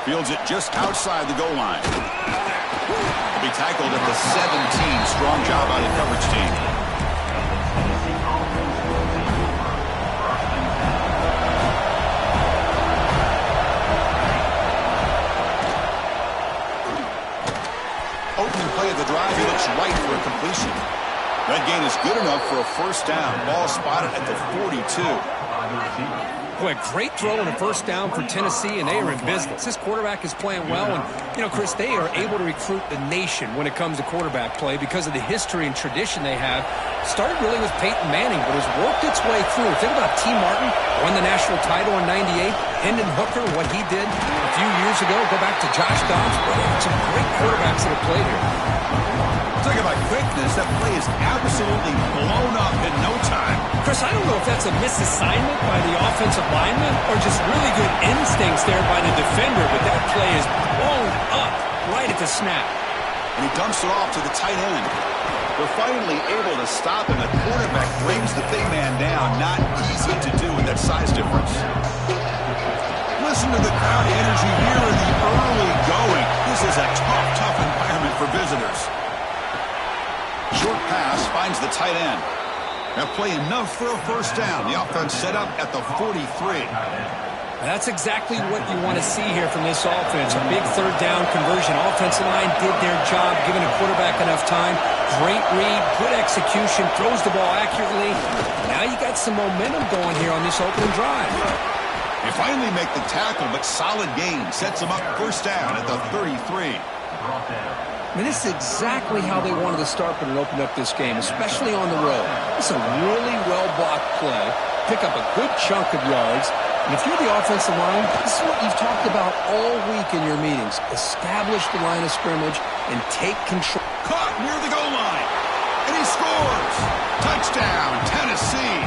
Fields it just outside the goal line. He'll be tackled at the 17. Strong job by the coverage team. Opening play of the drive, he looks right for a completion. That gain is good enough for a first down. Ball spotted at the 42. Boy, great throw and a first down for Tennessee, and they are in business. This quarterback is playing well, and, you know, Chris, they are able to recruit the nation when it comes to quarterback play because of the history and tradition they have. Started really with Peyton Manning, but has worked its way through. Think about T. Martin, won the national title in '98. Hendon Hooker, what he did a few years ago. Go back to Josh Dobbs. Boy, some great quarterbacks that have played here. Talking about quickness, that play is absolutely blown up in no time. Chris, I don't know if that's a misassignment by the offensive lineman or just really good instincts there by the defender, but that play is blown up right at the snap. And he dumps it off to the tight end. They're finally able to stop him. The quarterback brings the big man down. Not easy to do with that size difference. Listen to the crowd energy here in the early going. This is a tough environment for visitors. Short pass finds the tight end. That play enough for a first down. The offense set up at the 43. That's exactly what you want to see here from this offense. A big third down conversion. Offensive line did their job, giving a quarterback enough time. Great read, good execution, throws the ball accurately. Now you got some momentum going here on this opening drive. They finally make the tackle, but solid gain. Sets them up first down at the 33. I mean, this is exactly how they wanted to start when it opened up this game, especially on the road. This is a really well-blocked play. Pick up a good chunk of yards. And if you're the offensive line, this is what you've talked about all week in your meetings. Establish the line of scrimmage and take control. Caught near the goal line. And he scores. Touchdown, Tennessee.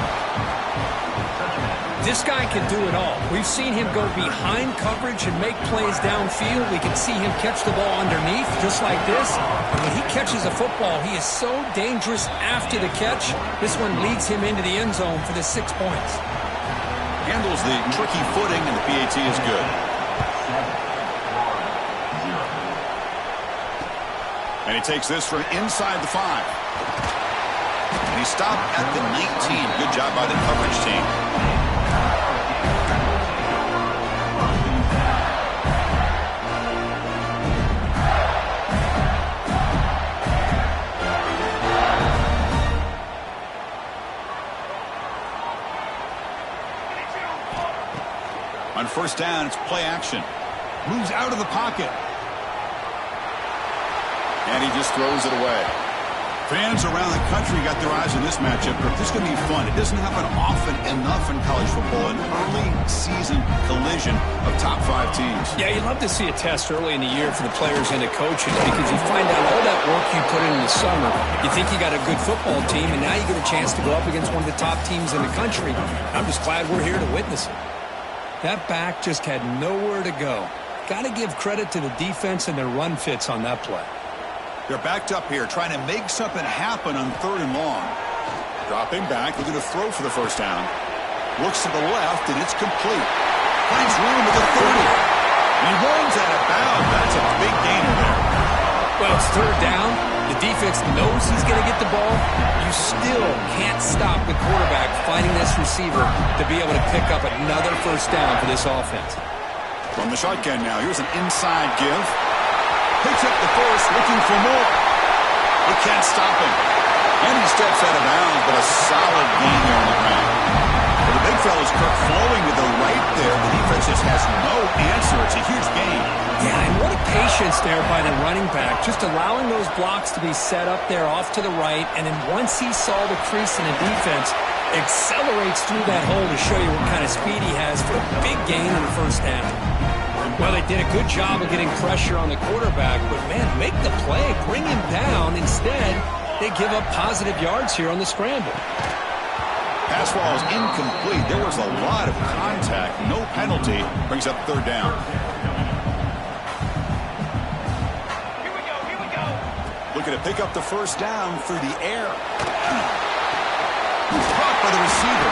This guy can do it all. We've seen him go behind coverage and make plays downfield. We can see him catch the ball underneath just like this. And when he catches a football, he is so dangerous after the catch. This one leads him into the end zone for the 6 points. Handles the tricky footing, and the PAT is good. And he takes this from inside the 5. And he stopped at the 19. Good job by the coverage team. On first down, it's play action. Moves out of the pocket. And he just throws it away. Fans around the country got their eyes on this matchup, but this is going to be fun. It doesn't happen often enough in college football, an early season collision of top 5 teams. Yeah, you love to see a test early in the year for the players and the coaches because you find out all that work you put in the summer. You think you got a good football team, and now you get a chance to go up against one of the top teams in the country. I'm just glad we're here to witness it. That back just had nowhere to go. Got to give credit to the defense and their run fits on that play. They're backed up here, trying to make something happen on 3rd and long. Dropping back, looking to throw for the first down. Looks to the left, and it's complete. Finds room at the 30. And he runs out of bounds. That's a big gainer there. Well, it's 3rd down. The defense knows he's going to get the ball. You still can't stop the quarterback finding this receiver to be able to pick up another first down for this offense. From the shotgun now, here's an inside give. Picks up the first, looking for more. He can't stop him. And he steps out of bounds, but a solid gain there on the ground. Well, the big fella's Kirk flowing to the right there. The defense just has no answer. It's a huge gain. Yeah, and what a patience there by the running back, just allowing those blocks to be set up there off to the right, and then once he saw the crease in the defense, accelerates through that hole to show you what kind of speed he has for a big gain in the first down. Well, they did a good job of getting pressure on the quarterback, but, man, make the play, bring him down. Instead, they give up positive yards here on the scramble. Pass ball is incomplete. There was a lot of contact. No penalty. Brings up 3rd down. Looking to pick up the first down through the air. Caught by the receiver.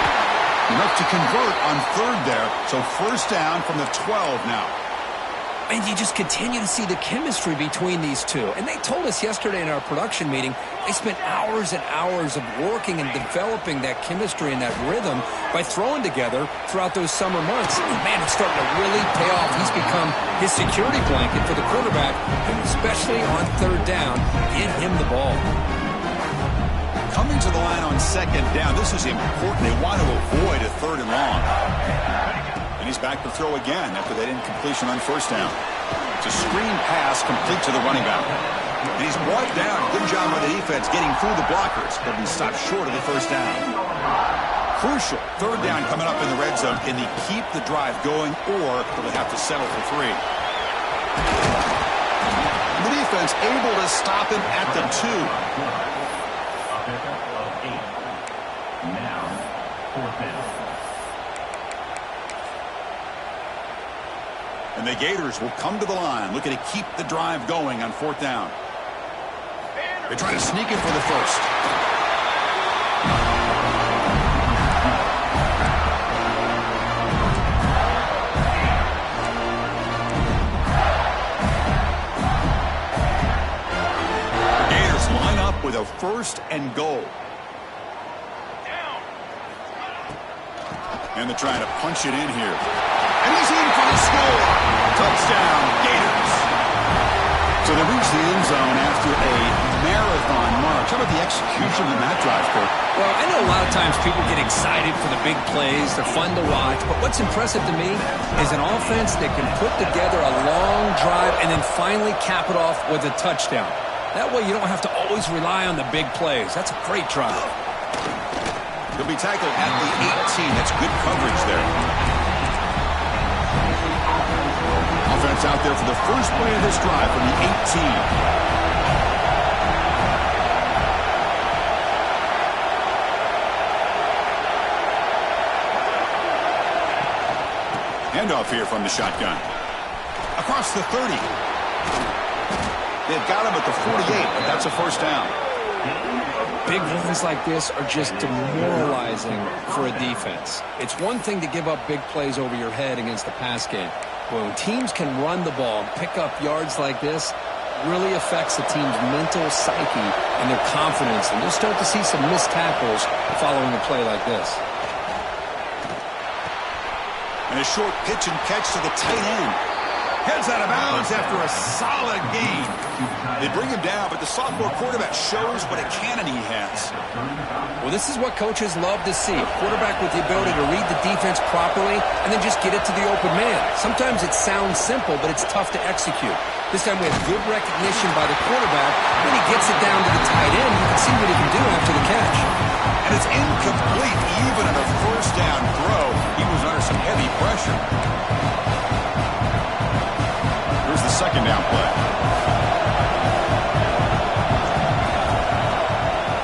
Enough to convert on 3rd there. So first down from the 12 now. And you just continue to see the chemistry between these two. And they told us yesterday in our production meeting, they spent hours and hours of working and developing that chemistry and that rhythm by throwing together throughout those summer months. And man, it's starting to really pay off. He's become his security blanket for the quarterback, and especially on third down, get him the ball. Coming to the line on second down, this is important. They want to avoid a third and long. And he's back to throw again after that incompletion on first down. It's a screen pass complete to the running back. And he's brought down. Good job by the defense getting through the blockers, but he stopped short of the first down. Crucial third down coming up in the red zone. Can he keep the drive going, or will they have to settle for 3? The defense able to stop him at the 2. Now, fourth down. And the Gators will come to the line, looking to keep the drive going on fourth down. They try to sneak it for the first. Gators line up with a first and goal. And they're trying to punch it in here. And he's in for the score. Touchdown, Gators. So they reach the end zone after a marathon march. How about the execution in that drive, Kurt? Well, I know a lot of times people get excited for the big plays. They're fun to watch. But what's impressive to me is an offense that can put together a long drive and then finally cap it off with a touchdown. That way you don't have to always rely on the big plays. That's a great drive. He'll be tackled at the 18. That's good coverage there. Offense out there for the first play of this drive from the 18. Handoff here from the shotgun. Across the 30. They've got him at the 48, but that's a first down. Big runs like this are just demoralizing for a defense. It's one thing to give up big plays over your head against the pass game. But when teams can run the ball and pick up yards like this, really affects the team's mental psyche and their confidence. And you'll start to see some missed tackles following a play like this. And a short pitch and catch to the tight end. Heads out of bounds after a solid gain. They bring him down, but the sophomore quarterback shows what a cannon he has. Well, this is what coaches love to see. A quarterback with the ability to read the defense properly and then just get it to the open man. Sometimes it sounds simple, but it's tough to execute. This time we have good recognition by the quarterback. When he gets it down to the tight end, you can see what he can do after the catch. And it's incomplete even on a first down throw. He was under some heavy pressure. Here's the second down play.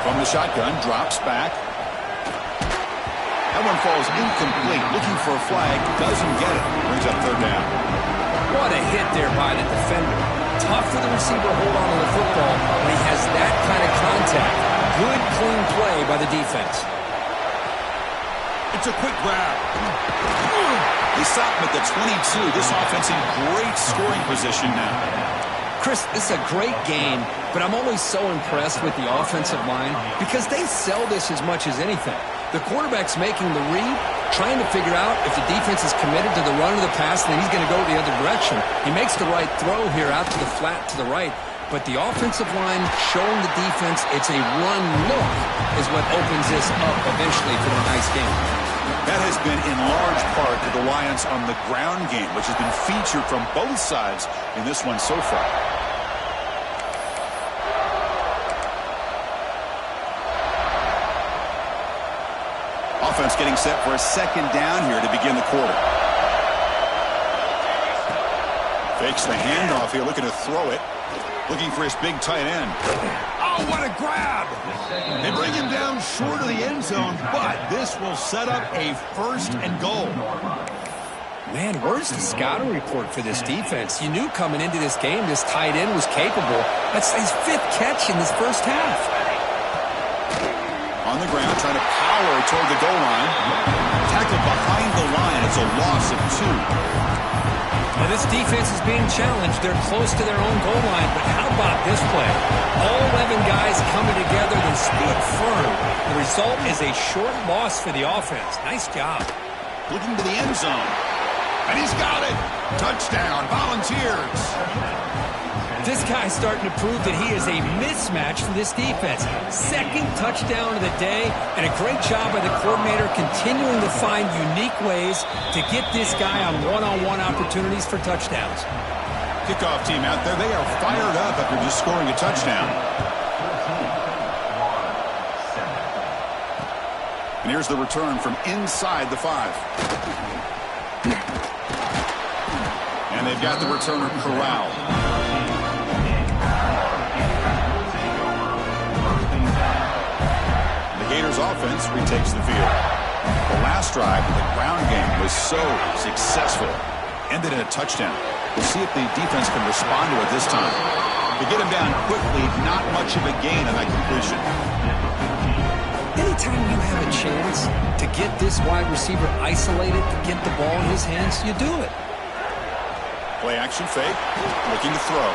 From the shotgun, drops back. That one falls incomplete. Looking for a flag, doesn't get it. Brings up third down. What a hit there by the defender. Tough for the receiver to hold on to the football when he has that kind of contact. Good, clean play by the defense. It's a quick grab. They stop him at the 22. This offense in great scoring position now. Chris, this is a great game, but I'm always so impressed with the offensive line because they sell this as much as anything. The quarterback's making the read, trying to figure out if the defense is committed to the run or the pass, and then he's going to go the other direction. He makes the right throw here out to the flat to the right, but the offensive line showing the defense it's a run look is what opens this up eventually for a nice game. That has been in large part the reliance on the ground game, which has been featured from both sides in this one so far. Offense getting set for a second down here to begin the quarter. Fakes the handoff here, looking to throw it. Looking for his big tight end. Oh, what a grab! They bring him down short of the end zone, but this will set up a first and goal. Man, where's the scouting report for this defense? You knew coming into this game this tight end was capable. That's his 5th catch in this first half. On the ground, trying to power toward the goal line. Tackled behind the line. It's a loss of 2. And This defense is being challenged. They're close to their own goal line, but how about this play? All 11 guys coming together, they stood firm. The result is a short loss for the offense. Nice job. Looking to the end zone. And he's got it. Touchdown, Volunteers. This guy's starting to prove that he is a mismatch for this defense. Second touchdown of the day, and a great job by the coordinator continuing to find unique ways to get this guy on one-on-one opportunities for touchdowns. Kickoff team out there, they are fired up after just scoring a touchdown. And here's the return from inside the 5. And they've got the returner corralled. The Gators offense retakes the field. The last drive of the ground game was so successful. Ended in a touchdown. We'll see if the defense can respond to it this time. To get him down quickly, not much of a gain on that completion. Anytime you have a chance to get this wide receiver isolated, to get the ball in his hands, you do it. Play action fake, looking to throw.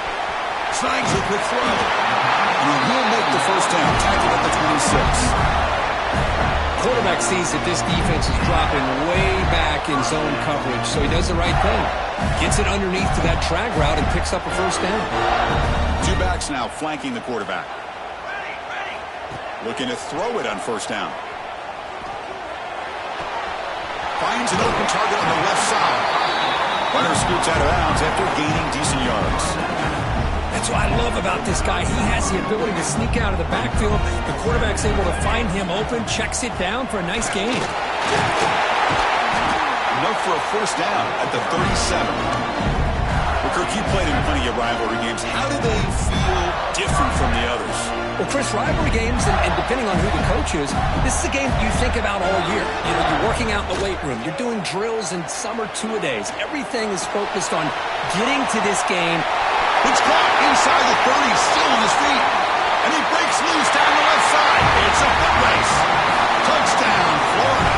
Snags a quick throw. And he will make the first down, tackled at the 26. Quarterback sees that this defense is dropping way back in zone coverage, so he does the right thing. Gets it underneath to that drag route and picks up a first down. 2 backs now flanking the quarterback. Looking to throw it on first down. Finds an open target on the left side. Runner scoots out of bounds after gaining decent yards. That's what I love about this guy. He has the ability to sneak out of the backfield. The quarterback's able to find him open, checks it down for a nice gain. Enough for a first down at the 37. Well, Kirk, you played in plenty of rivalry games. How do they feel different from the others? Well, Chris, rivalry games, and depending on who the coach is, this is a game you think about all year. You know, you're working out in the weight room. You're doing drills, and some are 2-a-days. Everything is focused on getting to this game. It's caught inside the 30, still on his feet. And he breaks loose down the left side. It's a foot race. Touchdown, Florida.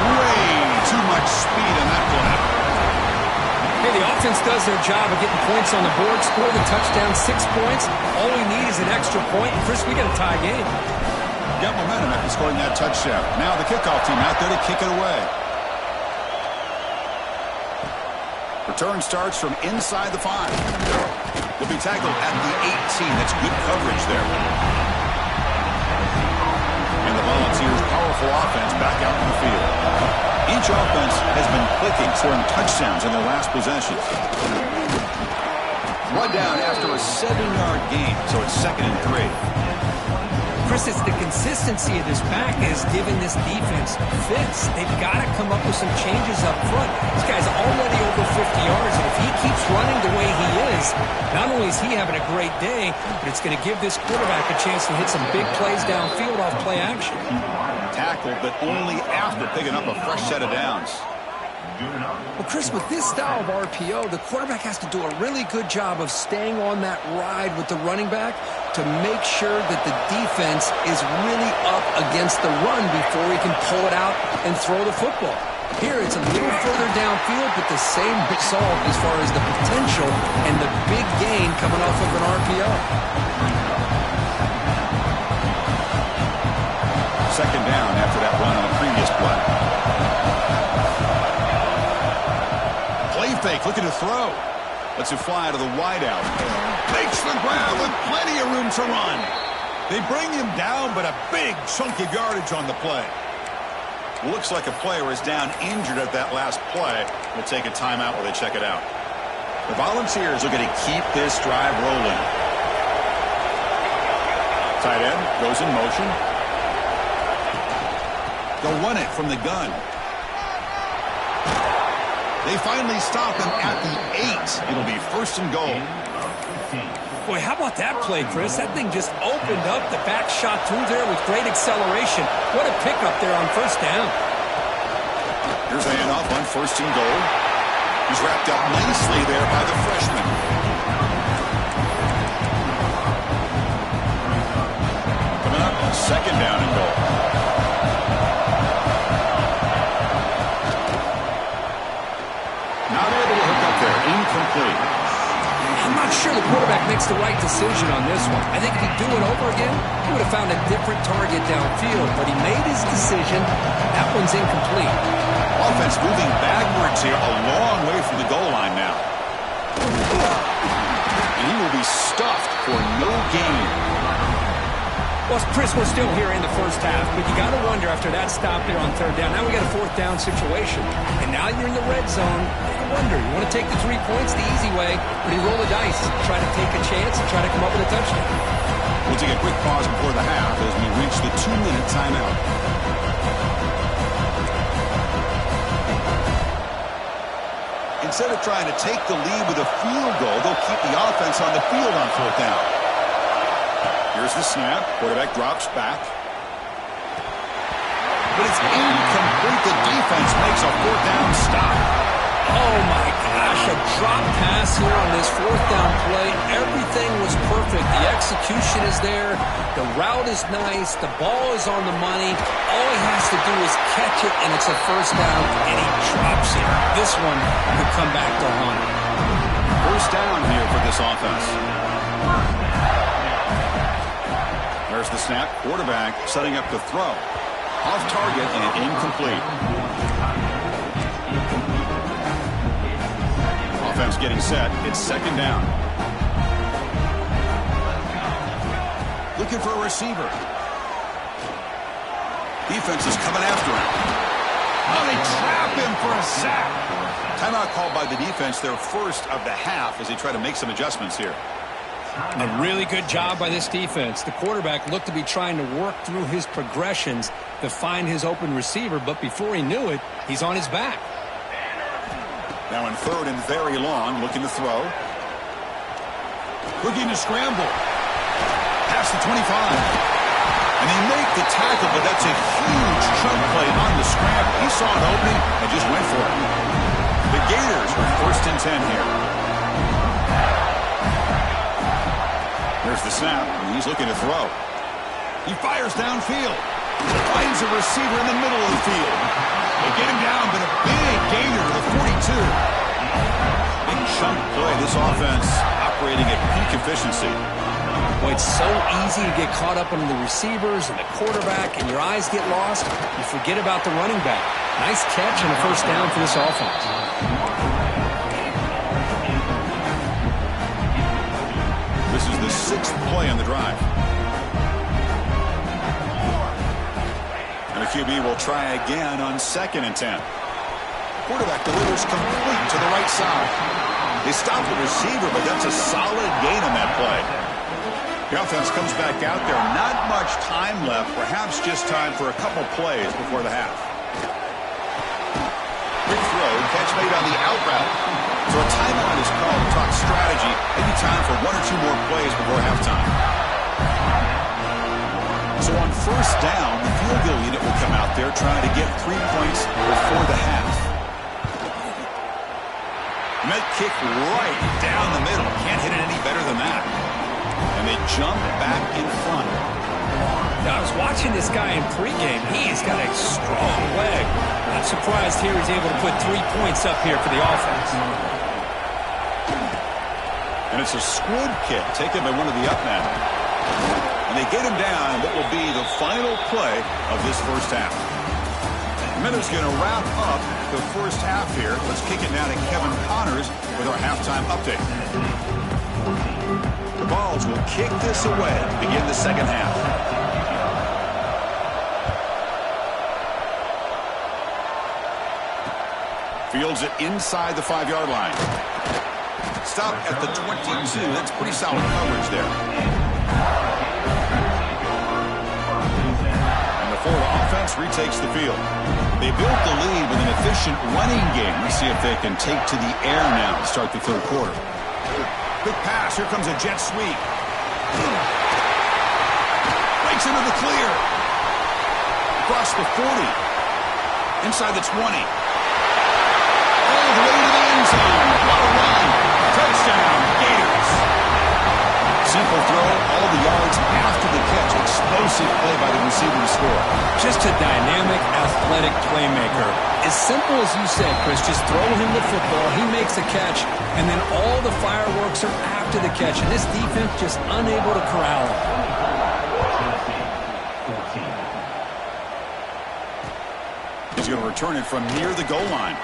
Way too much speed in that play. Hey, the offense does their job of getting points on the board, score the touchdown, 6 points. All we need is an extra point. And, Chris, we got a tie game. Got momentum after scoring that touchdown. Now the kickoff team out there to kick it away. Return starts from inside the 5. They'll be tackled at the 18. That's good coverage there. And the Volunteers' powerful offense back out in the field. Each offense has been clicking, scoring touchdowns in their last possessions. Run down after a 7-yard gain, so it's 2nd and 3. Chris, it's the consistency of this back is giving this defense fits. They've got to come up with some changes up front. This guy's already over 50 yards, and if he keeps running the way he is, not only is he having a great day, but it's going to give this quarterback a chance to hit some big plays downfield off play action. Tackled, but only after picking up a fresh set of downs. Well, Chris, with this style of RPO, the quarterback has to do a really good job of staying on that ride with the running back to make sure that the defense is really up against the run before he can pull it out and throw the football. Here, it's a little further downfield, but the same result as far as the potential and the big gain coming off of an RPO. 2nd down after that run on the previous play. Fake, looking to throw. Lets it fly to the wideout. Makes the grab with plenty of room to run. They bring him down, but a big chunk of yardage on the play. Looks like a player is down injured at that last play. We'll take a timeout while they check it out. The Volunteers are going to keep this drive rolling. Tight end goes in motion. They'll run it from the gun. They finally stop him at the 8. It'll be 1st and goal. Boy, how about that play, Chris? That thing just opened up. The back shot through there with great acceleration. What a pickup there on 1st down. Here's a handoff on 1st and goal. He's wrapped up nicely there by the freshman. Coming up, 2nd down and goal. Not able to hook up there. sure the quarterback makes the right decision on this one. I think if he'd do it over again, he would have found a different target downfield. But he made his decision. That one's incomplete. Offense moving backwards here, a long way from the goal line now. And he will be stuffed for no gain. Well, Chris, we're still here in the first half, but you got to wonder after that stop there on third down. Now we got a fourth down situation, and now you're in the red zone. You wonder, you want to take the 3 points the easy way, or do you roll the dice, try to take a chance, and try to come up with a touchdown? We'll take a quick pause before the half as we reach the 2-minute timeout. Instead of trying to take the lead with a field goal, they'll keep the offense on the field on fourth down. Here's the snap. Quarterback drops back. But it's incomplete. The defense makes a fourth down stop. Oh, my gosh. A drop pass here on this fourth down play. Everything was perfect. The execution is there. The route is nice. The ball is on the money. All he has to do is catch it, and it's a first down, and he drops it. This one could come back to haunt him. First down here for this offense. There's the snap. Quarterback setting up the throw. Off target and incomplete. Offense getting set. It's second down. Looking for a receiver. Defense is coming after him. Oh, they trap him for a sack. Timeout called by the defense, their first of the half, as they try to make some adjustments here. A really good job by this defense. The quarterback looked to be trying to work through his progressions to find his open receiver, but before he knew it, he's on his back. Now in third and very long, looking to throw. Looking to scramble. Past the 25. And they make the tackle, but that's a huge chunk play on the scramble. He saw an opening and just went for it. The Gators are first and 10 here. There's the snap, and he's looking to throw. He fires downfield. Finds a receiver in the middle of the field. They get him down, but a big gainer to the 42. Big chunk play. This offense operating at peak efficiency. Boy, it's so easy to get caught up on the receivers and the quarterback, and your eyes get lost. You forget about the running back. Nice catch and a first down for this offense. This is the sixth play on the drive. And the QB will try again on second and 10. Quarterback delivers complete to the right side. They stop the receiver, but that's a solid gain on that play. The offense comes back out there. Not much time left. Perhaps just time for a couple plays before the half. Quick throw. Catch made on the out route. So a timeout is called to talk strategy. Maybe time for one or two more plays before halftime. So on first down, the field goal unit will come out there trying to get 3 points before the half. Meth kick right down the middle. Can't hit it any better than that. And they jump back in front. Now, I was watching this guy in pregame. He's got a strong leg. Not surprised here he's able to put 3 points up here for the offense. And it's a squib kick taken by one of the up men. And they get him down what will be the final play of this first half. Minutes going to wrap up the first half here. Let's kick it down to Kevin Connors with our halftime update. The Vols will kick this away to begin the second half. Fields it inside the 5-yard line. Stop at the 22. That's pretty solid coverage there. And the Florida offense retakes the field. They built the lead with an efficient running game. Let's see if they can take to the air now to start the third quarter. Quick pass. Here comes a jet sweep. Breaks into the clear. Across the 40. Inside the 20. All the way to the end zone. What a run. Touchdown, Gators. simple throw, all the yards after the catch. Explosive play by the receiver to score. Just a dynamic, athletic playmaker. As simple as you said, Chris, just throw him the football, he makes a catch, and then all the fireworks are after the catch, and this defense just unable to corral him. He's going to return it from near the goal line.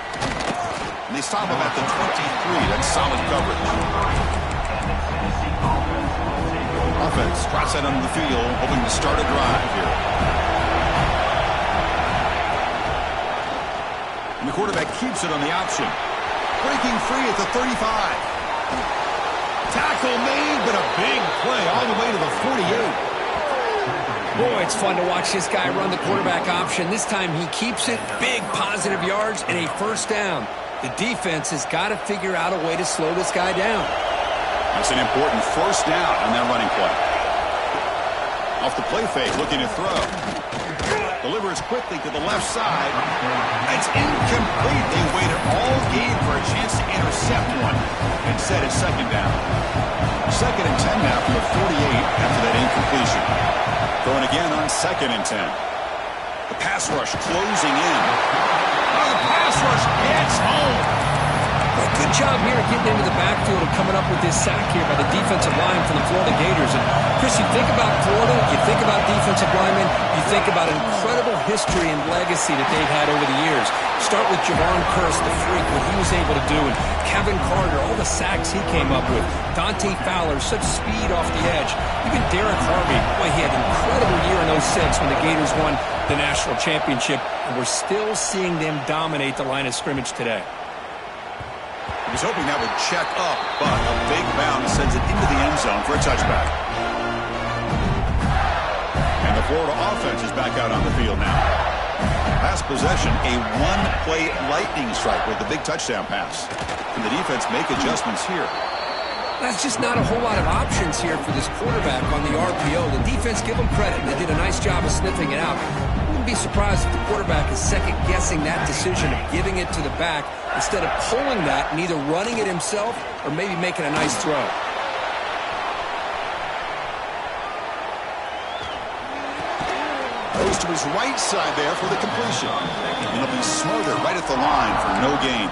And they stop him at the 23. That's solid coverage. Offense trots that onto the field, hoping to start a drive here. And the quarterback keeps it on the option. Breaking free at the 35. Tackle made, but a big play all the way to the 48. Boy, it's fun to watch this guy run the quarterback option. This time he keeps it, big positive yards, and a first down. The defense has got to figure out a way to slow this guy down. That's an important first down on that running play. Off the play fake, looking to throw. Delivers quickly to the left side. It's incomplete. They waited all game for a chance to intercept one. Instead, it's second down. Second and 10 now from the 48 after that incompletion. Going again on second and 10. The pass rush closing in. Oh, the pass rush gets home. Well, good job here getting into the backfield and coming up with this sack here by the defensive line for the Florida Gators. And, Chris, you think about Florida, you think about defensive linemen, you think about incredible history and legacy that they've had over the years. Start with Javon Curse, the freak, what he was able to do, and Kevin Carter, all the sacks he came up with. Dante Fowler, such speed off the edge. Even Derek Harvey, boy, he had an incredible year in 06 when the Gators won the national championship, and we're still seeing them dominate the line of scrimmage today. He was hoping that would check up, but a big bounce sends it into the end zone for a touchback. And the Florida offense is back out on the field now. Last possession, a one-play lightning strike with the big touchdown pass. Can the defense make adjustments here? That's just not a whole lot of options here for this quarterback on the RPO. The defense, give them credit. They did a nice job of sniffing it out. Wouldn't be surprised if the quarterback is second-guessing that decision of giving it to the back instead of pulling that and either running it himself or maybe making a nice throw. Goes to his right side there for the completion. And he'll be smothered right at the line for no gain.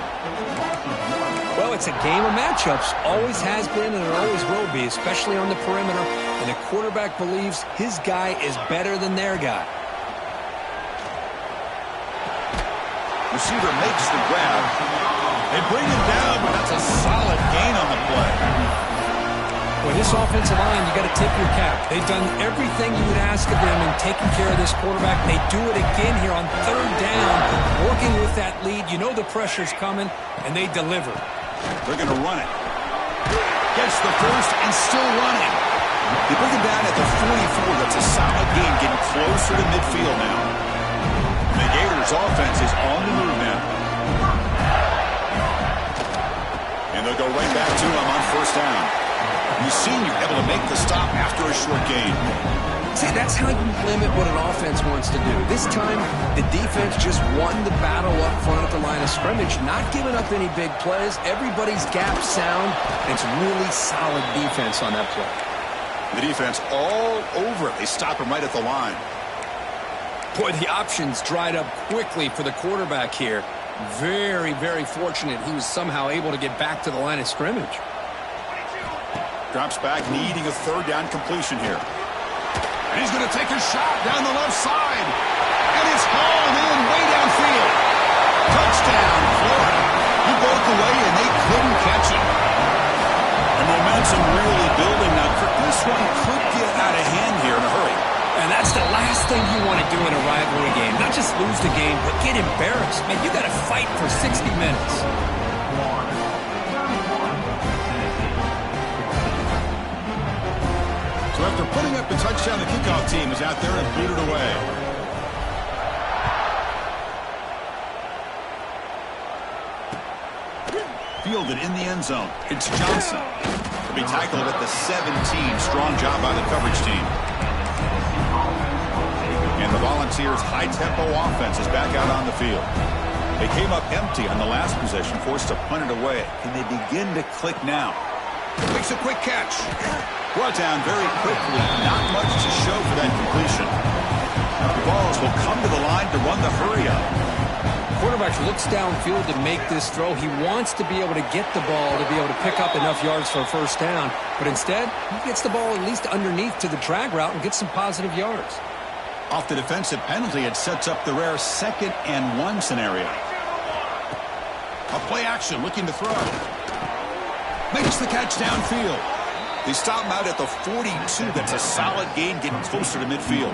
Well, it's a game of matchups. Always has been and it always will be, especially on the perimeter. And the quarterback believes his guy is better than their guy. Receiver makes the grab. They bring him down, but that's a solid gain on the play. With this offensive line, you got to tip your cap. They've done everything you would ask of them in taking care of this quarterback. They do it again here on third down, working with that lead. You know the pressure's coming, and they deliver. They're going to run it. Gets the first and still running. They bring him down at the 44. That's a solid gain, getting closer to midfield now. The Gators offense is on the move now. And they'll go right back to him on first down. The senior able to make the stop after a short gain. See, that's how you limit what an offense wants to do. This time, the defense just won the battle up front at the line of scrimmage, not giving up any big plays. Everybody's gap sound. It's really solid defense on that play. The defense all over it. They stop him right at the line. Boy, the options dried up quickly for the quarterback here. Very, very fortunate he was somehow able to get back to the line of scrimmage. Drops back, needing a third down completion here. And he's going to take a shot down the left side. And it's hauled in way downfield. Touchdown, Florida. He broke away, and they couldn't catch him. The momentum really building now. This one could get out of hand here in a hurry. And that's the last thing you want to do in a rivalry game. Not just lose the game, but get embarrassed. Man, you got to fight for 60 minutes. So after putting up the touchdown, the kickoff team is out there and booted away. Fielded in the end zone. It's Johnson. He'll be tackled at the 17. Strong job by the coverage team. And the Volunteers' high-tempo offense is back out on the field. They came up empty on the last possession, forced to punt it away. Can they begin to click now? Makes a quick catch. Brought down very quickly. Not much to show for that completion. The balls will come to the line to run the hurry up. Quarterback looks downfield to make this throw. He wants to be able to get the ball to be able to pick up enough yards for a first down. But instead, he gets the ball at least underneath to the drag route and gets some positive yards. Off the defensive penalty, it sets up the rare 2nd and 1 scenario. A play action, looking to throw. Makes the catch downfield. They stop him out at the 42. That's a solid gain, getting closer to midfield.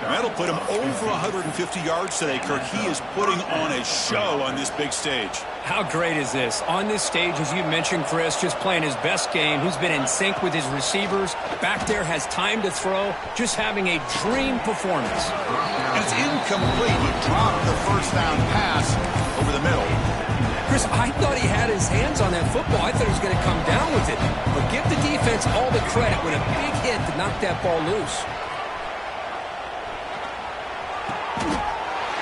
That'll put him over 150 yards today, Kirk. He is putting on a show on this big stage. How great is this? On this stage, as you mentioned, Chris, just playing his best game. He's been in sync with his receivers. Back there, has time to throw. Just having a dream performance. And it's incomplete. He dropped the first down pass over the middle. Chris, I thought he had his hands on that football. I thought he was going to come down with it. But give the defense all the credit with a big hit to knock that ball loose.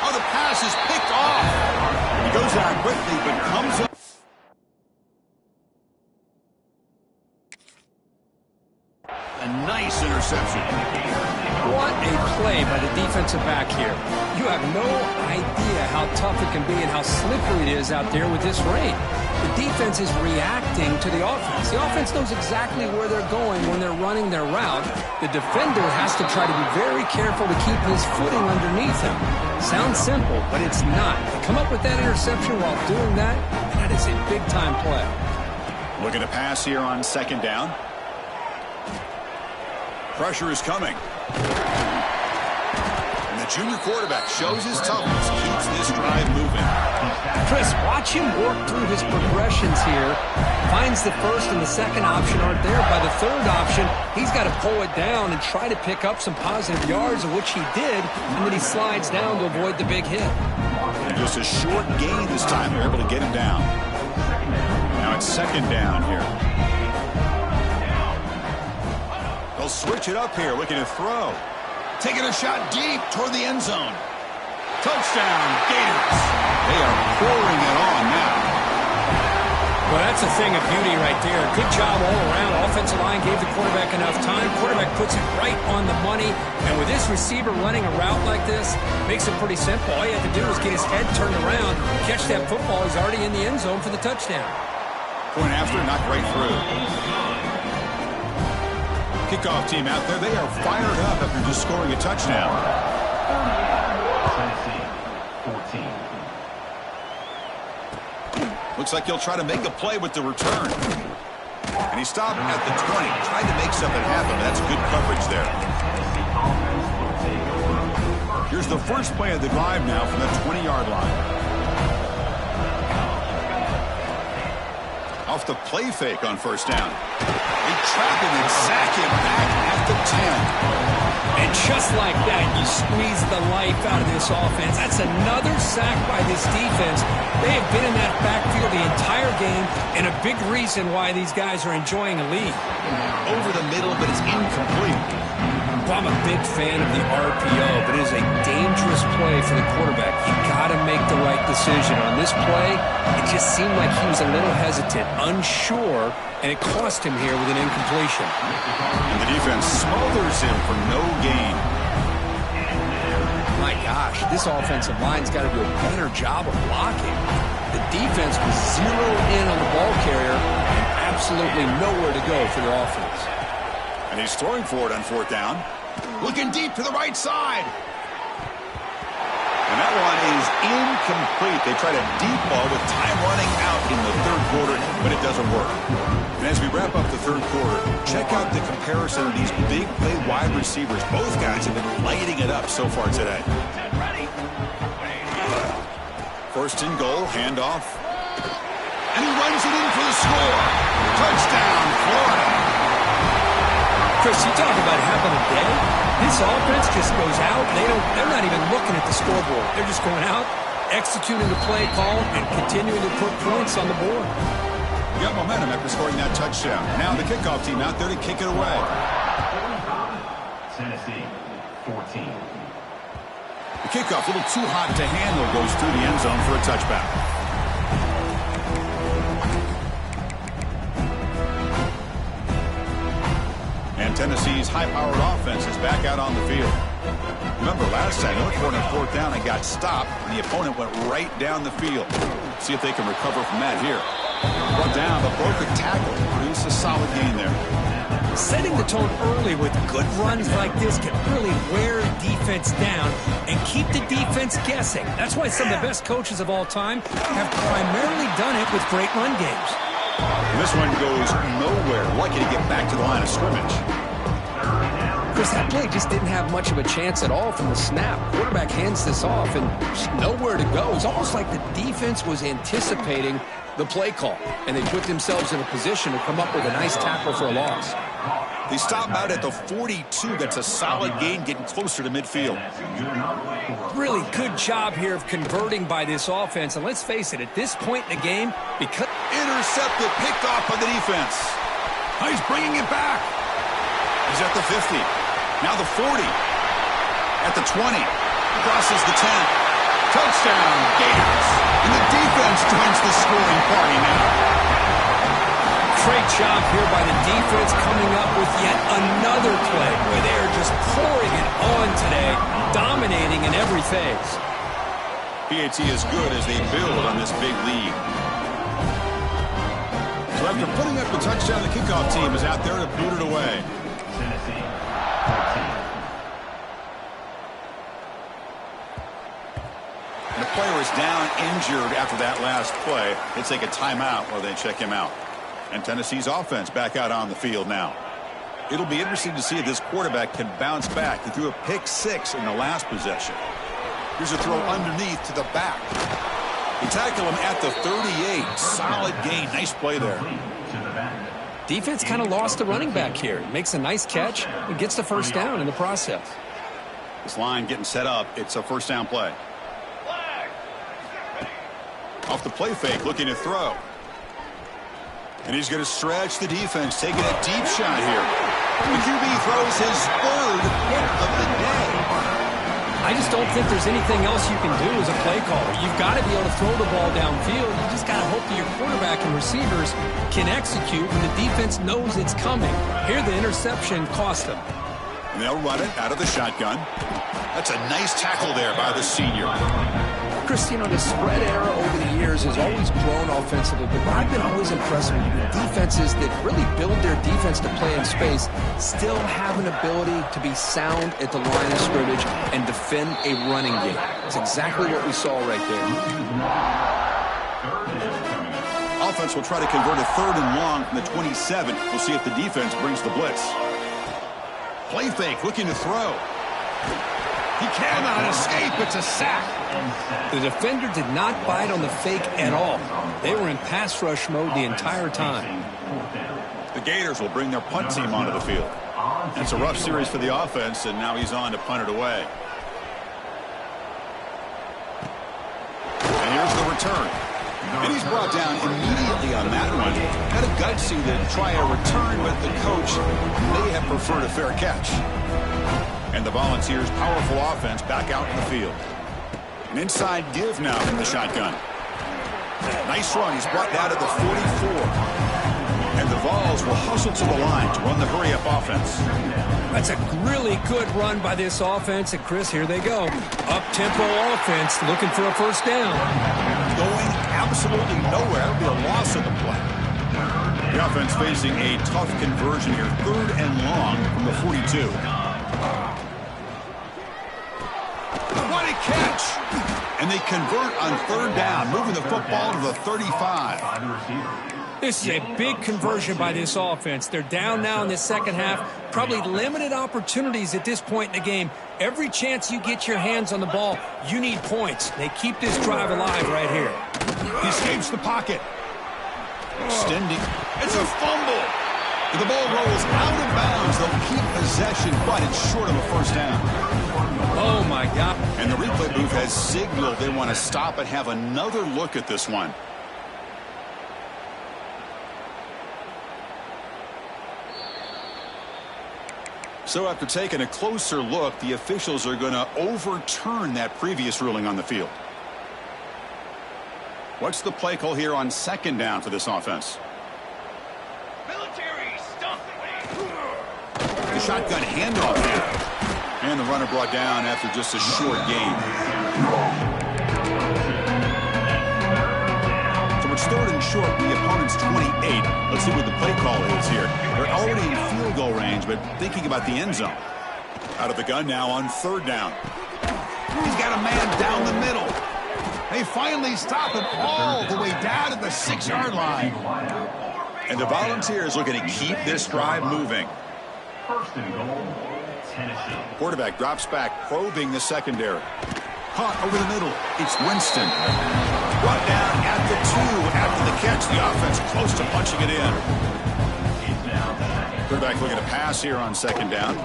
Oh, the pass is picked off. He goes out quickly, but comes up. A nice interception. What a play by the defensive back here. You have no idea how tough it can be and how slippery it is out there with this rain. The defense is reacting to the offense. The offense knows exactly where they're going when they're running their route. The defender has to try to be very careful to keep his footing underneath him. Sounds simple, but it's not. To come up with that interception while doing that, that is a big-time play. Looking to pass here on 2nd down. Pressure is coming. And the junior quarterback shows his toughness, keeps this drive moving. Chris, watch him work through his progressions here. Finds the first and the second option aren't there. By the third option, he's got to pull it down and try to pick up some positive yards, of which he did, and then he slides down to avoid the big hit. And just a short gain this time. They're able to get him down. Now it's 2nd down here. They'll switch it up here, looking to throw. Taking a shot deep toward the end zone. Touchdown, Gators. They are pouring it on now. Well, that's a thing of beauty right there. Good job all around. Offensive line gave the quarterback enough time. Quarterback puts it right on the money. And with this receiver running a route like this, makes it pretty simple. All you have to do is get his head turned around, catch that football. He's already in the end zone for the touchdown. Point after, knocked right through. Kickoff team out there. They are fired up after just scoring a touchdown. Tennessee, 14. Looks like he'll try to make a play with the return. And he stopped at the 20. Tried to make something happen. That's good coverage there. Here's the first play of the drive now from the 20-yard line. Off the play fake on first down. They trap him and sack him back at the 10. And just like that, you squeeze the life out of this offense. That's another sack by this defense. They have been in that backfield the entire game, and a big reason why these guys are enjoying a lead. Over the middle, but it's incomplete. Well, I'm a big fan of the RPO, but it is a dangerous play for the quarterback. You got to make the right decision. On this play, it just seemed like he was a little hesitant, unsure, and it cost him here with an incompletion. And the defense smothers him for no gain. My gosh, this offensive line's got to do a better job of blocking. The defense was zeroed in on the ball carrier and absolutely nowhere to go for the offense. And he's throwing for it on 4th down. Looking deep to the right side. And that one is incomplete. They tried a deep ball with time running out in the 3rd quarter, but it doesn't work. And as we wrap up the 3rd quarter, check out the comparison of these big play wide receivers. Both guys have been lighting it up so far today. 1st and goal, handoff. And he runs it in for the score. Touchdown, Florida. Chris, you talk about having a day. This offense just goes out. They're not even looking at the scoreboard. They're just going out, executing the play call, and continuing to put points on the board. You got momentum after scoring that touchdown. Now the kickoff team out there to kick it away. Tennessee, 14. The kickoff, a little too hot to handle, goes through the end zone for a touchback. And Tennessee's high-powered offense is back out on the field. Remember, last time they went for it on fourth down and got stopped, and the opponent went right down the field. See if they can recover from that here. Brought down, but broke a tackle. Produced a solid gain there. Setting the tone early with good runs like this can really wear defense down and keep the defense guessing. That's why some of the best coaches of all time have primarily done it with great run games. This one goes nowhere. Lucky to get back to the line of scrimmage. Chris, that play just didn't have much of a chance at all from the snap. Quarterback hands this off and just nowhere to go. It's almost like the defense was anticipating the play call, and they put themselves in a position to come up with a nice tackle for a loss. They stop out at the 42. That's a solid gain, getting closer to midfield. Really good job here of converting by this offense. And let's face it, at this point in the game, because... Intercepted, picked off by the defense. Oh, he's bringing it back. He's at the 50. Now the 40. At the 20. Crosses the 10. Touchdown, Gators. And the defense joins the scoring party now. Great job here by the defense coming up with yet another play where they are just pouring it on today, dominating in every phase. PAT is good as they build on this big lead. So after putting up the touchdown, the kickoff team is out there to boot it away. Tennessee, 14. The player is down injured after that last play. They take a timeout while they check him out. And Tennessee's offense back out on the field now. It'll be interesting to see if this quarterback can bounce back. He threw a pick 6 in the last possession. Here's a throw underneath to the back. He tackled him at the 38. Solid gain. Nice play there. Defense kind of lost the running back here. Makes a nice catch and gets the first down in the process. This line getting set up. It's a first down play. Off the play fake, looking to throw. And he's going to stretch the defense, taking a deep shot here. The QB throws his third hit of the day. I just don't think there's anything else you can do as a play caller. You've got to be able to throw the ball downfield. You just got to hope that your quarterback and receivers can execute when the defense knows it's coming. Here, the interception cost them. And they'll run it out of the shotgun. That's a nice tackle there by the senior. Chris, you know, the spread era over the years has always grown offensively, but what I've been always impressed with defenses that really build their defense to play in space still have an ability to be sound at the line of scrimmage and defend a running game. That's exactly what we saw right there. Offense will try to convert a 3rd and long from the 27. We'll see if the defense brings the blitz. Play fake, looking to throw. He cannot escape. It's a sack. The defender did not bite on the fake at all. They were in pass rush mode the entire time. The Gators will bring their punt team onto the field. It's a rough series for the offense, and now he's on to punt it away. And here's the return. And he's brought down immediately on that one. Had a gutsy to try a return, but the coach may have preferred a fair catch. And the Volunteers' powerful offense back out in the field. An inside give now from the shotgun. Nice run. He's brought down to the 44. And the Vols will hustle to the line to run the hurry-up offense. That's a really good run by this offense. And, Chris, here they go. Up-tempo offense looking for a first down. Going absolutely nowhere. That'll be a loss of the play. The offense facing a tough conversion here. 3rd and long from the 42. What a catch! And they convert on 3rd down, moving the football to the 35. This is a big conversion by this offense. They're down now in the second half. Probably limited opportunities at this point in the game. Every chance you get your hands on the ball, you need points. They keep this drive alive right here. He escapes the pocket. Extending. It's a fumble. The ball rolls out of bounds. They'll keep possession, but it's short of a first down. Oh, my God. And the replay booth has signaled they want to stop and have another look at this one. So after taking a closer look, the officials are going to overturn that previous ruling on the field. What's the play call here on 2nd down for this offense? Military stuff. shotgun handoff here. And the runner brought down after just a short gain. So it's 3rd and short, the opponent's 28. Let's see what the play call is here. They're already in field goal range, but thinking about the end zone. Out of the gun now on 3rd down. He's got a man down the middle. They finally stop him all the way down at the 6-yard line. And the Volunteers looking to keep this drive moving. 1st and goal, Tennessee. Quarterback drops back, probing the secondary. Caught over the middle. It's Winston. Brought down at the 2 after the catch. The offense close to punching it in. Quarterback looking to pass here on 2nd down.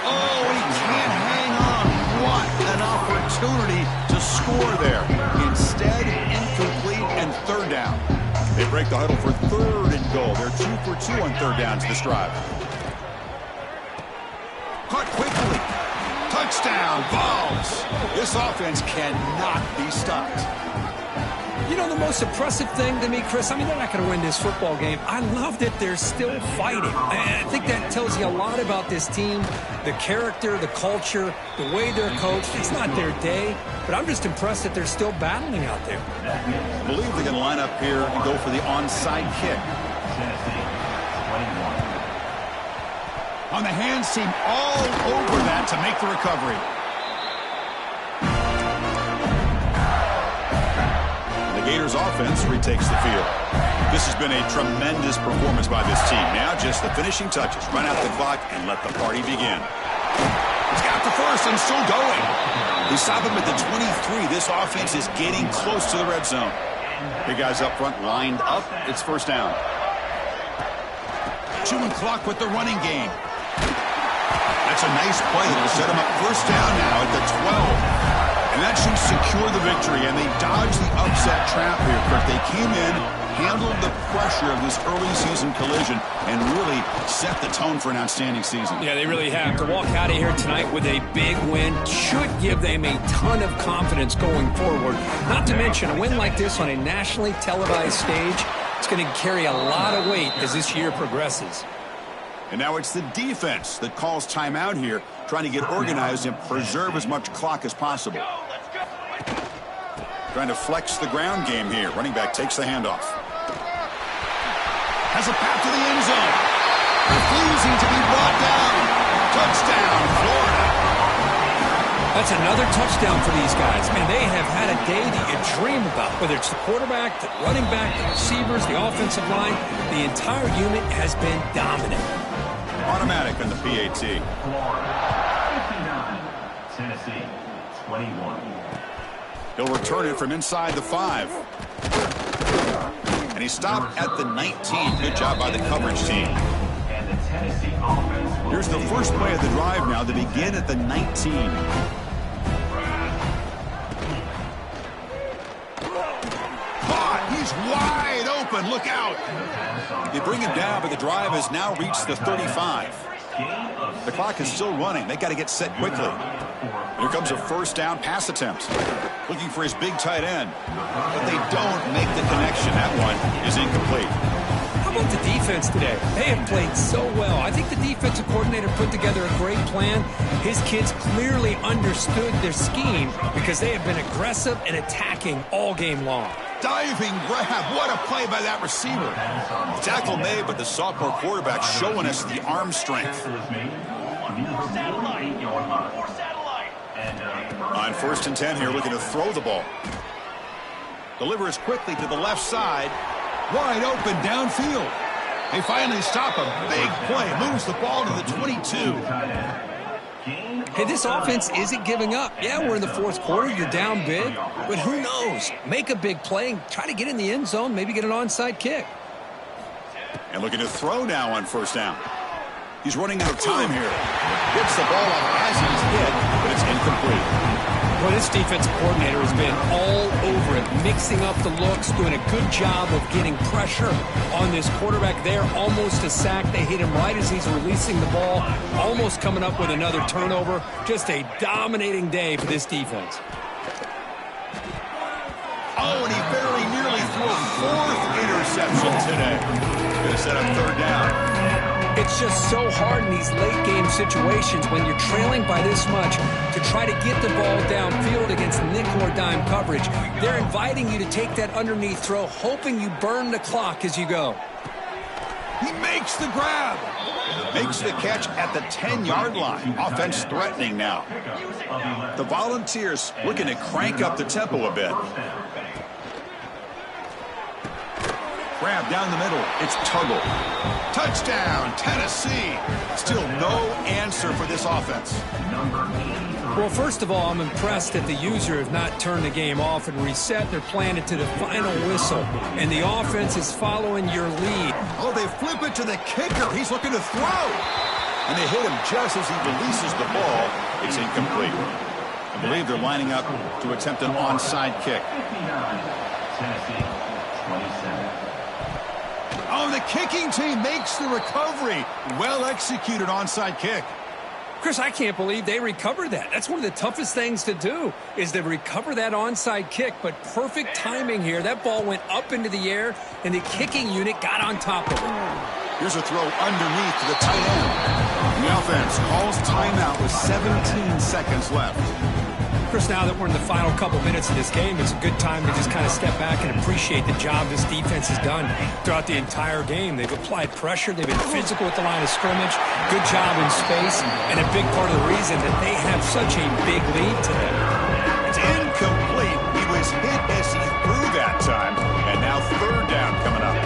Oh, he can't hang on. What an opportunity to score there. Instead, incomplete and 3rd down. They break the huddle for 3rd and goal. They're 2 for 2 on 3rd downs this drive. Caught quickly. Touchdown, Vols. This offense cannot be stopped. You know, the most impressive thing to me, Chris, I mean, they're not going to win this football game. I love that they're still fighting. And I think that tells you a lot about this team, the character, the culture, the way they're coached. It's not their day, but I'm just impressed that they're still battling out there. I believe they're going to line up here and go for the onside kick. Tennessee, 21. On the hands team all over that to make the recovery. The Gators offense retakes the field. This has been a tremendous performance by this team. Now just the finishing touches. Run out the clock and let the party begin. He's got the first and still going. They stop him at the 23. This offense is getting close to the red zone. Big guys up front lined up. It's 1st down. Chewing clock with the running game. That's a nice play. It'll set him up 1st down now at the 12. And that should secure the victory, and they dodged the upset trap here, Kirk. They came in, handled the pressure of this early season collision, and really set the tone for an outstanding season. Yeah, they really have. To walk out of here tonight with a big win should give them a ton of confidence going forward. Not to mention, a win like this on a nationally televised stage, it's going to carry a lot of weight as this year progresses. And now it's the defense that calls timeout here, trying to get organized and preserve as much clock as possible. Trying to flex the ground game here. Running back takes the handoff. Has a path to the end zone. Refusing to be brought down. Touchdown, Florida. That's another touchdown for these guys. Man, they have had a day that you dream about. Whether it's the quarterback, the running back, the receivers, the offensive line, the entire unit has been dominant. Automatic on the PAT. Florida, 59. Tennessee, 21. He'll return it from inside the 5. And he stopped at the 19. Good job by the coverage team. And the Tennessee offense. Here's the first play of the drive now to begin at the 19. Caught! He's wide open. Look out! They bring him down, but the drive has now reached the 35. The clock is still running. They got to get set quickly. Here comes a 1st down pass attempt. Looking for his big tight end. But they don't make the connection. That one is incomplete. How about the defense today? They have played so well. I think the defensive coordinator put together a great plan. His kids clearly understood their scheme because they have been aggressive and attacking all game long. Diving grab. What a play by that receiver. The tackle made, but the sophomore quarterback showing us the arm strength. On 1st and 10 here, looking to throw the ball. Delivers quickly to the left side. Wide open downfield. They finally stop him. Big play. Moves the ball to the 22. Hey, this offense isn't giving up. Yeah, we're in the 4th quarter. You're down big. But who knows? Make a big play and try to get in the end zone. Maybe get an onside kick. And looking to throw now on 1st down. He's running out of time here. Gets the ball off as he's hit, but it's incomplete. Well, this defensive coordinator has been all over it, mixing up the looks, doing a good job of getting pressure on this quarterback there. Almost a sack. They hit him right as he's releasing the ball, almost coming up with another turnover. Just a dominating day for this defense. Oh, and he very nearly threw a 4th interception today. Going to set up 3rd down. It's just so hard in these late-game situations when you're trailing by this much to try to get the ball downfield against nickel or dime coverage. They're inviting you to take that underneath throw, hoping you burn the clock as you go. He makes the grab. Makes the catch at the 10-yard line. Offense threatening now. The Volunteers looking to crank up the tempo a bit. Grab down the middle. It's Tuggle. Touchdown, Tennessee. Still no answer for this offense. Well, first of all, I'm impressed that the user have not turned the game off and reset. They're playing it to the final whistle, and the offense is following your lead. Oh, they flip it to the kicker. He's looking to throw. And they hit him just as he releases the ball. It's incomplete. I believe they're lining up to attempt an onside kick. Tennessee, 27. Oh, the kicking team makes the recovery. Well-executed onside kick. Chris, I can't believe they recovered that. That's one of the toughest things to do, is to recover that onside kick. But perfect timing here. That ball went up into the air, and the kicking unit got on top of it. Here's a throw underneath to the tight end. The offense calls timeout with 17 seconds left. Chris, now that we're in the final couple minutes of this game, it's a good time to just kind of step back and appreciate the job this defense has done throughout the entire game. They've applied pressure. They've been physical at the line of scrimmage. Good job in space. And a big part of the reason that they have such a big lead today. It's incomplete. He was hit as he threw that time. And now third down coming up.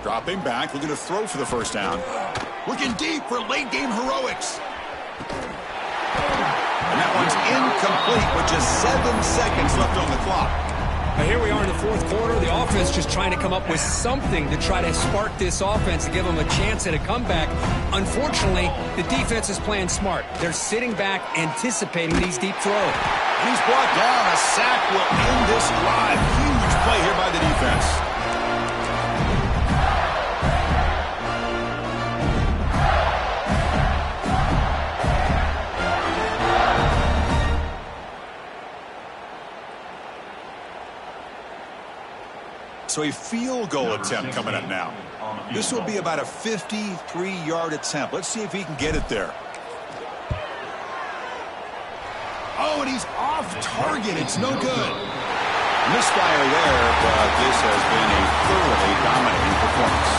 Dropping back, looking to throw for the first down. Looking deep for late game heroics. And that one's incomplete with just 7 seconds left on the clock. Now here we are in the fourth quarter. The offense just trying to come up with something to try to spark this offense to give them a chance at a comeback. Unfortunately, the defense is playing smart. They're sitting back, anticipating these deep throws. He's brought down. A sack will end this drive. Huge play here by the defense. So a field goal attempt coming up now. This will be about a 53-yard attempt. Let's see if he can get it there. Oh, and he's off target. It's no good. Misfire there, but this has been a thoroughly dominating performance.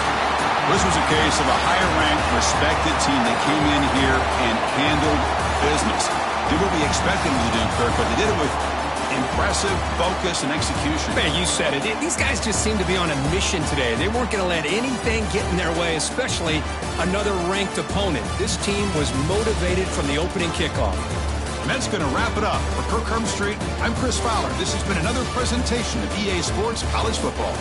This was a case of a higher-ranked, respected team that came in here and handled business. Did what we expected them to do, Kirk, but they did it with impressive focus and execution. Man, you said it. These guys just seem to be on a mission today. They weren't going to let anything get in their way, especially another ranked opponent. This team was motivated from the opening kickoff. And that's going to wrap it up. For Kirk Street, I'm Chris Fowler. This has been another presentation of EA Sports College Football.